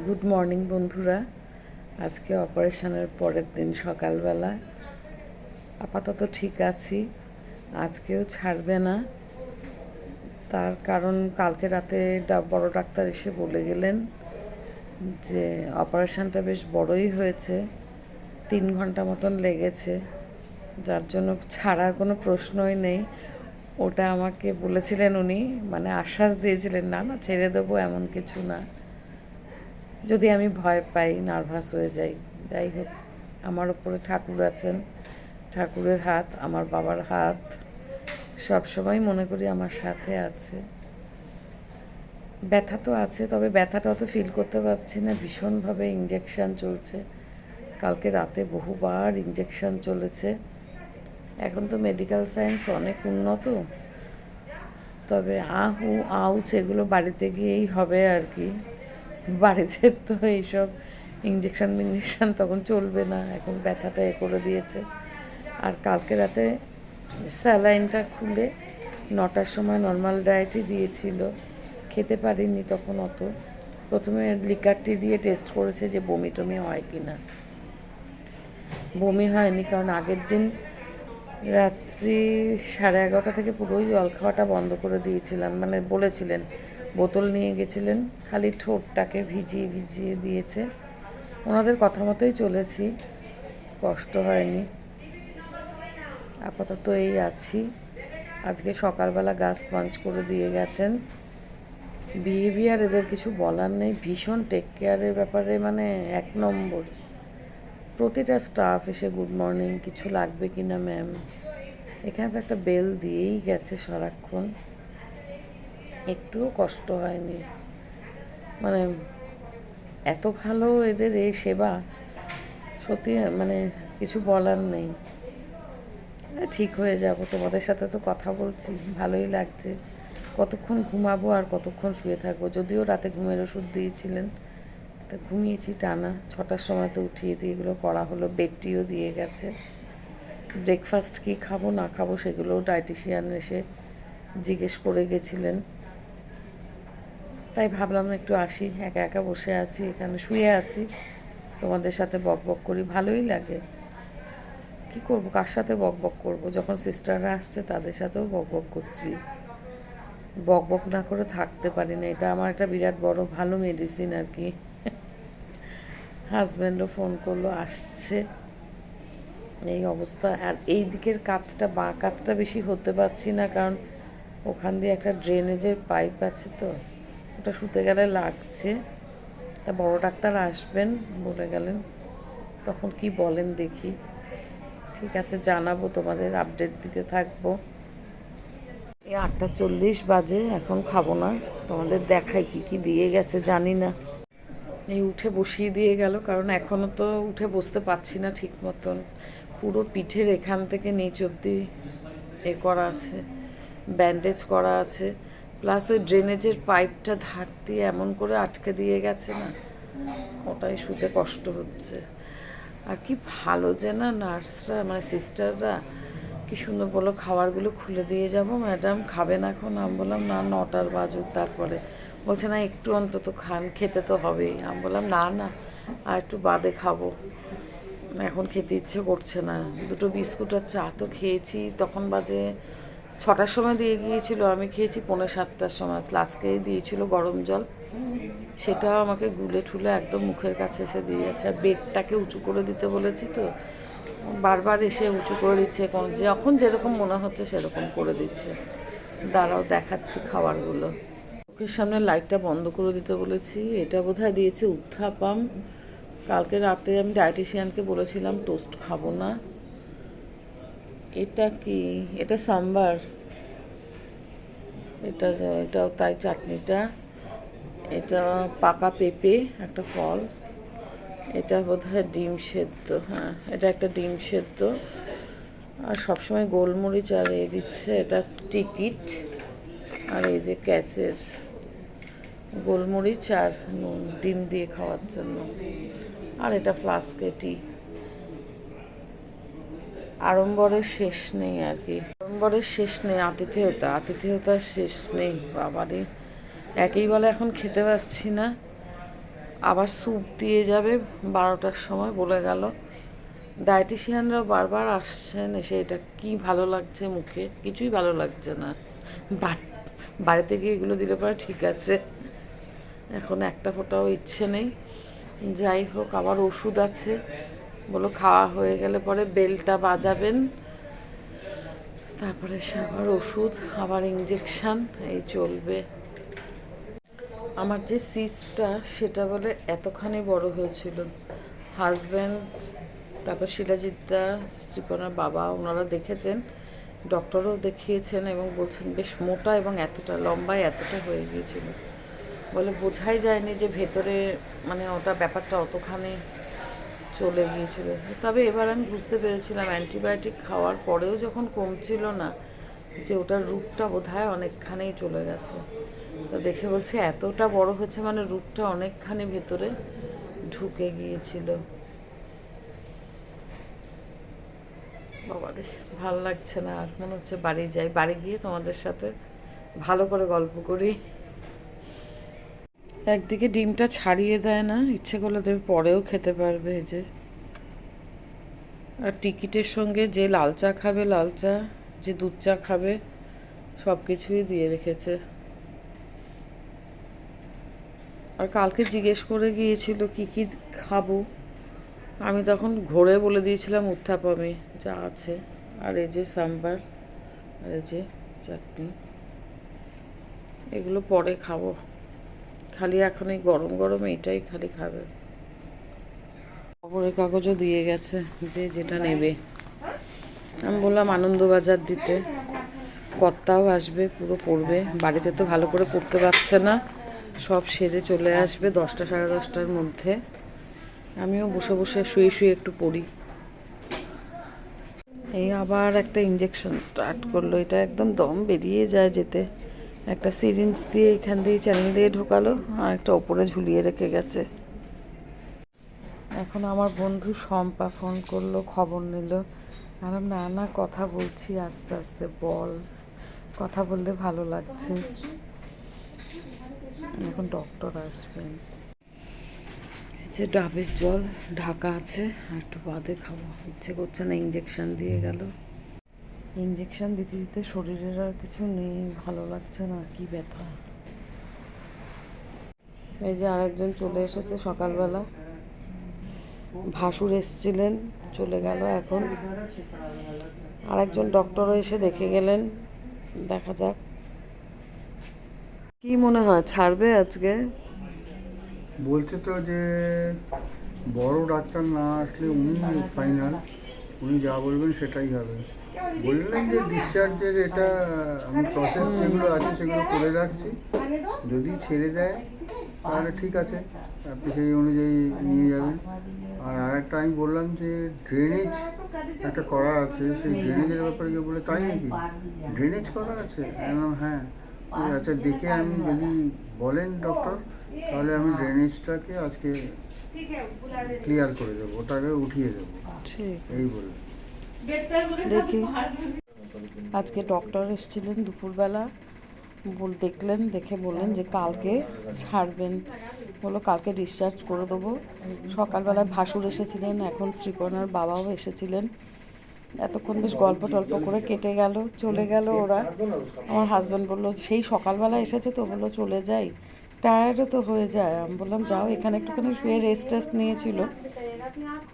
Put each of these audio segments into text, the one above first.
Good morning বন্ধুরা। আজকে অপারেশনের পরের দিন সকালবেলা। আপাতত ঠিক আছি, আজকেও ছাড়বে না। তার কারণ কালকে রাতে বড় ডাক্তার এসে বলে গেলেন যে অপারেশনটা বেশ বড়ই হয়েছে, 3 ঘন্টা মতন লেগেছে, যার জন্য ছাড়ার কোনো প্রশ্নই নেই। ওটা আমাকে বলেছিলেন উনি, মানে আশ্বাস দিয়েছিলেন, না না ছেড়ে দেবো এমন কিছু না, যদি আমি ভয় পাই, নার্ভাস হয়ে যাই। যাই হোক, আমার ওপরে ঠাকুর আছেন, ঠাকুরের হাত, আমার বাবার হাত সব সময় মনে করি আমার সাথে আছে। ব্যথা তো আছে, তবে ব্যথাটা অত ফিল করতে পারছি না, ভীষণভাবে ইঞ্জেকশান চলছে। কালকে রাতে বহুবার ইঞ্জেকশান চলেছে। এখন তো মেডিকেল সায়েন্স অনেক উন্নত, তবে আহু আউচ এগুলো বাড়িতে গিয়েই হবে আর কি। বাড়িতে তো এইসব ইঞ্জেকশান তখন চলবে না, এখন ব্যথাটা করে দিয়েছে। আর কালকে রাতে স্যালাইনটা খুলে 9টার সময় নর্মাল ডায়েটই দিয়েছিল, খেতে পারিনি তখন অত। প্রথমে লিকারটি দিয়ে টেস্ট করেছে যে বমি টমি হয় কি না। বমি হয়নি, কারণ আগের দিন রাত্রি 11:30 থেকে পুরোই জল খাওয়াটা বন্ধ করে দিয়েছিলাম, মানে বলেছিলেন, বোতল নিয়ে গেছিলেন, খালি ঠোঁটটাকে ভিজিয়ে ভিজিয়ে দিয়েছে। ওনাদের কথা মতোই চলেছি, কষ্ট হয়নি। আপাতত এই আছি। আজকে সকালবেলা গাছ পাঞ্চ করে দিয়ে গেছেন। বিহেভিয়ার এদের কিছু বলার নেই, ভীষণ টেক কেয়ারের ব্যাপারে মানে 1 নম্বর। প্রতিটা স্টাফ এসে গুড মর্নিং, কিছু লাগবে কি না ম্যাম। এখানে তো একটা বেল দিয়েই গেছে সারাক্ষণ, একটুও কষ্ট হয়নি। মানে এত ভালো এদের এই সেবা, সত্যি মানে কিছু বলার নেই। ঠিক হয়ে যাব, তোমাদের সাথে তো কথা বলছি, ভালোই লাগছে। কতক্ষণ ঘুমাবো আর কতক্ষণ শুয়ে থাকবো, যদিও রাতে ঘুমের ওষুধ দিয়েছিলেন, তা ঘুমিয়েছি টানা। 6টার সময় তো উঠিয়ে দিয়ে এগুলো করা হলো, বেডটিও দিয়ে গেছে। ব্রেকফাস্ট কী খাবো না খাবো সেগুলোও ডায়েটিশিয়ান এসে জিজ্ঞেস করে গেছিলেন। তাই ভাবলাম একটু আসি, একা একা বসে আছি এখানে, শুয়ে আছি, তোমাদের সাথে বক বক করি, ভালোই লাগে। কি করব, কার সাথে বক বক করবো, যখন সিস্টাররা আসছে তাদের সাথেও বক বক করছি। বক বক না করে থাকতে পারি না, এটা আমার একটা বিরাট বড় ভালো মেডিসিন আর কি। হাজব্যান্ডও ফোন করলো, আসছে। এই অবস্থা। আর এই দিকের কাজটা, বাঁ কাজটা বেশি হতে পারছি না, কারণ ওখান দিয়ে একটা ড্রেনেজের পাইপ আছে, তো ওটা শুতে গেলে লাগছে। তা বড় ডাক্তার আসবেন বলে গেলেন, তখন কি বলেন দেখি। ঠিক আছে, জানাবো, তোমাদের আপডেট দিতে থাকবো। এই 8:40 বাজে, এখন খাবো না, তোমাদের দেখাই কি কি দিয়ে গেছে জানি না। এই উঠে বসিয়ে দিয়ে গেল, কারণ এখনও তো উঠে বসতে পারছি না ঠিক মতন। পুরো পিঠের এখান থেকে নিচ অবধি করা আছে, ব্যান্ডেজ করা আছে, প্লাস ওই ড্রেনেজের পাইপটা ধার দিয়ে এমন করে আটকে দিয়ে গেছে না, ওটাই শুতে কষ্ট হচ্ছে। আর কি ভালো যে না নার্সরা, মানে সিস্টাররা কি সুন্দর বলো, খাবারগুলো খুলে দিয়ে যাব, ম্যাডাম খাবেন এখন? আমি বললাম না, 9টার বাজুক তারপরে। বলছে না একটু অন্তত খান, খেতে তো হবেই। আমি বললাম না না, আর একটু বাদে খাবো, এখন খেতে ইচ্ছে করছে না। 2টো বিস্কুট আর চা তো খেয়েছি, তখন বাজে 6টার সময় দিয়ে গিয়েছিল, আমি খেয়েছি 6:45টার সময়। ফ্লাস্কেই দিয়েছিল গরম জল, সেটাও আমাকে গুলে ঠুলে একদম মুখের কাছে এসে দিয়ে যাচ্ছে। আর বেডটাকে উঁচু করে দিতে বলেছি, তো বারবার এসে উঁচু করে দিচ্ছে, যখন যেরকম মনে হচ্ছে সেরকম করে দিচ্ছে। দাঁড়াও দেখাচ্ছি খাবারগুলো। চোখের সামনে লাইটটা বন্ধ করে দিতে বলেছি। এটা বোধহয় দিয়েছে উত্থাপাম। কালকে রাতে আমি ডায়েটিশিয়ানকে বলেছিলাম টোস্ট খাবো না। এটা কি? এটা সাম্বার, এটাও তাই, চাটনিটা। এটা পাকা পেঁপে, একটা ফল। এটা বোধহয় ডিম সেদ্ধ, হ্যাঁ এটা একটা ডিম সেদ্ধ। আর সবসময় গোলমরিচ আর দিচ্ছে, এটা টিকিট। আর এই যে ক্যাচের গোলমরিচ আর নুন, ডিম দিয়ে খাওয়ার জন্য। আর এটা ফ্লাস্কে টি। আড়ম্বরের শেষ নেই আর কি, আড়ম্বরের শেষ নেই, আতিথেয়তার শেষ নেই। বাবারে, একেই বলে এখন খেতে পাচ্ছি না। আবার স্যুপ দিয়ে যাবে 12টার সময় বলে গেল। ডায়েটিশিয়ানরাও বারবার আসছেন, এসে এটা কি ভালো লাগছে মুখে, কিছুই ভালো লাগছে না। বাড়িতে গিয়ে এগুলো দিলে পরে ঠিক আছে, এখন একটা ফোঁটাও ইচ্ছে নেই। যাই হোক, আবার ওষুধ আছে, বলো খাওয়া হয়ে গেলে পরে বেলটা বাজাবেন, তারপরে সে আবার ওষুধ, আবার ইঞ্জেকশান, এই চলবে। আমার যে সিসটা সেটা বলে এতখানি বড় হয়েছিল। হাজব্যান্ড, তারপর শিলাজিৎদা, শ্রীপনার বাবা, ওনারা দেখেছেন, ডক্টরও দেখিয়েছেন এবং বলছেন বেশ মোটা এবং এতটা লম্বায় এতটা হয়ে গিয়েছিল। বলে বোঝাই যায়নি যে ভেতরে মানে ওটা ব্যাপারটা অতখানি চলে গিয়েছিল। তবে এবার আমি বুঝতে পেরেছিলাম অ্যান্টিবায়োটিক খাওয়ার পরেও যখন কমছিল না, যে ওটার রুটটা বোধহয় অনেকখানেই চলে গেছে। তো দেখে বলছে এতটা বড় হয়েছে মানে রুটটা অনেকখানি ভেতরে ঢুকে গিয়েছিল। বাবারে ভালো লাগছে না, আর মনে হচ্ছে বাড়ি যাই, বাড়ি গিয়ে তোমাদের সাথে ভালো করে গল্প করি। একদিকে ডিমটা ছাড়িয়ে দেয় না, ইচ্ছে করলে দেবে পরেও খেতে পারবে। এই যে, আর টিকিটের সঙ্গে যে লাল চা খাবে লাল চা, যে দুধ চা খাবে সব কিছুই দিয়ে রেখেছে। আর কালকে জিজ্ঞেস করে গিয়েছিল কি কি খাবো, আমি তখন ঘোরে বলে দিয়েছিলাম উত্থাপমে যা আছে, আর এই যে সাম্বার, আর এই যে চাটনি, এগুলো পরে খাবো, খালি এখন এই গরম গরম এটাই খালি খাবে। খবরের কাগজও দিয়ে গেছে যে যেটা নেবে। আমি বললাম আনন্দবাজার দিতে, কর্তাও আসবে, পুরো পড়বে, বাড়িতে তো ভালো করে পড়তে পারছে না, সব সেরে চলে আসবে 10টা সাড়ে 10টার মধ্যে। আমিও বসে বসে শুয়ে শুয়ে একটু পড়ি। এই আবার একটা ইঞ্জেকশন স্টার্ট করলো, এটা একদম দম বেরিয়ে যায় যেতে। একটা সিরিঞ্জ দিয়ে এখান দিয়ে চ্যানেল দিয়ে ঢোকালো, আর একটা ওপরে ঝুলিয়ে রেখে গেছে। এখন আমার বন্ধু শম্পা ফোন করলো, খবর নিল। আর না না কথা বলছি আস্তে আস্তে, বল, কথা বললে ভালো লাগছে। এখন ডক্টর আসবেন। যে ডাবের জল ঢাকা আছে, আর একটু বাদে খাবো, ইচ্ছে করছে না, ইঞ্জেকশন দিয়ে গেল। ইঞ্জেকশন দিতে দিতে শরীরের আর কিছু নেই, ভালো লাগছে না, কি ব্যথা। এই যে আরেকজন চলে এসেছে সকালবেলা, ভাসুর এসছিলেন, চলে গেল। এখন আরেকজন ডক্টরও এসে দেখে গেলেন, দেখা যাক কি মনে হয় ছাড়বে আজকে। বলছে তো যে বড় ডাক্তার না আসলে উনি ফাইনাল, উনি যা বলবেন সেটাই হবে। বললেন যে ডিসচার্জের এটা আমি প্রসেস যেগুলো আছে সেগুলো করে রাখছি, যদি ছেড়ে দেয় তাহলে ঠিক আছে, আপনি সেই অনুযায়ী নিয়ে যাবেন। আর আরেকটা আমি বললাম যে ড্রেনেজ একটা করা আছে, সেই ড্রেনেজের ব্যাপারে গিয়ে বলে তাই নাকি ড্রেনেজ করা আছে? হ্যাঁ, আচ্ছা দেখে আমি যদি বলেন ডক্টর, তাহলে আমি ড্রেনেজটাকে আজকে ক্লিয়ার করে দেবো, ওটাকে উঠিয়ে দেবো, ঠিক এই বলে। দেখি, আজকে ডক্টর এসেছিলেন দুপুরবেলা, দেখলেন, দেখে বললেন যে কালকে ছাড়বেন, বলো কালকে ডিসচার্জ করে দেবো। সকালবেলায় ভাসুর এসেছিলেন, এখন শ্রীপনার বাবাও এসেছিলেন, এতক্ষণ বেশ গল্প টল্প করে কেটে গেল, চলে গেল ওরা। আমার হাজব্যান্ড বললো সেই সকালবেলা এসেছে তো, বললো চলে যাই, টায়ার্ডও তো হয়ে যায়। আমি বললাম যাও, এখানে একটুখানি শুয়ে রেস্ট টেস্ট নিয়েছিল।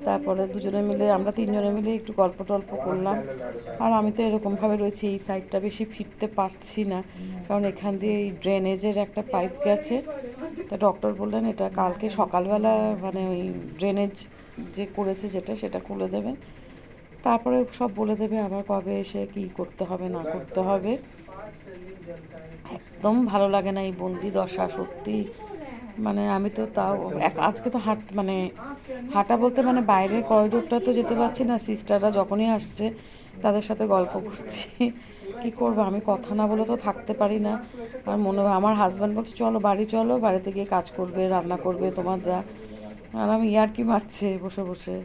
তারপরে দুজনে মিলে, আমরা তিনজনে মিলে একটু গল্প টল্প করলাম। আর আমি তো এরকমভাবে রয়েছি, এই সাইডটা বেশি ফিরতে পারছি না, কারণ এখান দিয়ে এই ড্রেনেজের একটা পাইপ গেছে। তা ডক্টর বললেন এটা কালকে সকালবেলা মানে ওই ড্রেনেজ যে করেছে যেটা, সেটা খুলে দেবেন, তারপরে সব বলে দেবে আবার কবে এসে কী করতে হবে না করতে হবে। একদম ভালো লাগে না এই বন্দি দশা, সত্যি। মানে আমি তো তাও আজকে তো মানে হাঁটা বলতে মানে বাইরে করিডোরটা তো যেতে পারছি না, সিস্টাররা যখনই আসছে তাদের সাথে গল্প করছি। কি করবো, আমি কথা না বলে তো থাকতে পারি না। আর মনে হয় আমার হাজব্যান্ড বলছে চলো বাড়ি চলো, বাড়িতে গিয়ে কাজ করবে, রান্না করবে তোমার যা। আর আমি ইয়ার্কি মারছে বসে বসে।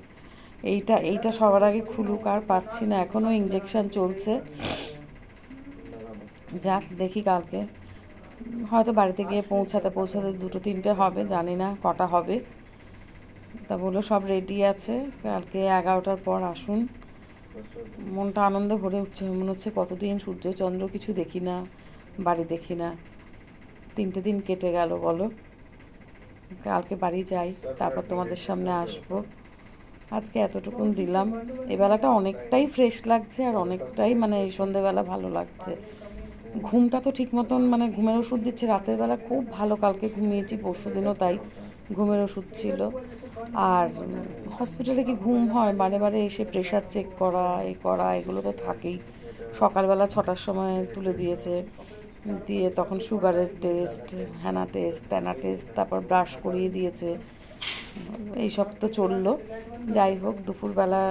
এইটা সবার আগে খুলুক, আর পারছি না, এখনও ইঞ্জেকশন চলছে। যাক দেখি কালকে হয়তো বাড়িতে গিয়ে পৌঁছাতে পৌঁছাতে 2-3টে হবে, জানি না কটা হবে। তা বললো সব রেডি আছে, কালকে 11টার পর আসুন। মনটা আনন্দে ভরে উঠছে, মনে হচ্ছে কতদিন সূর্য চন্দ্র কিছু দেখি না, বাড়ি দেখি না। 3টে দিন কেটে গেল বলো। কালকে বাড়ি যাই, তারপর তোমাদের সামনে আসবো। আজকে এতটুকুন দিলাম। এই বেলাটা অনেকটাই ফ্রেশ লাগছে, আর অনেকটাই মানে এই সন্ধেবেলা ভালো লাগছে। ঘুমটা তো ঠিক মতন মানে ঘুমের ওষুধ দিচ্ছে রাতের বেলা, খুব ভালো কালকে ঘুমিয়েছি, পরশুদিনও তাই ঘুমের ওষুধ ছিল। আর হসপিটালে কি ঘুম হয়? বারে বারে এসে প্রেশার চেক করা, এই করা, এগুলো তো থাকেই। সকালবেলা 6টার সময় তুলে দিয়েছে, দিয়ে তখন সুগারের টেস্ট, হ্যানা টেস্ট, ত্যানা টেস্ট, তারপর ব্রাশ করিয়ে দিয়েছে। এইসব তো চললো। যাই হোক, দুপুরবেলা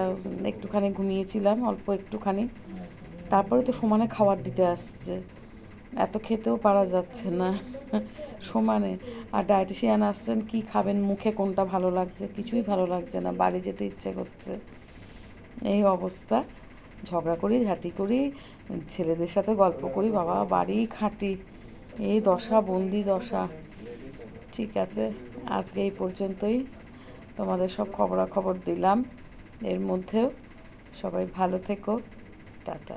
একটুখানি ঘুমিয়েছিলাম, অল্প একটুখানি। তারপরে তো সমানে খাবার দিতে আসছে, এত খেতেও পারা যাচ্ছে না সমানে। আর ডায়েটিশিয়ান আসছেন, কি খাবেন, মুখে কোনটা ভালো লাগছে, কিছুই ভালো লাগছে না, বাড়ি যেতে ইচ্ছে করছে। এই অবস্থা। ঝগড়া করি, ঝাঁটি করি, ছেলেদের সাথে গল্প করি, বাবা বাড়ি খাটি, এই দশা, বন্দি দশা। ঠিক আছে, আজকে এই পর্যন্তই। তোমাদের সব খবরাখবর দিলাম। এর মধ্যেও সবাই ভালো থেকো। টাটা।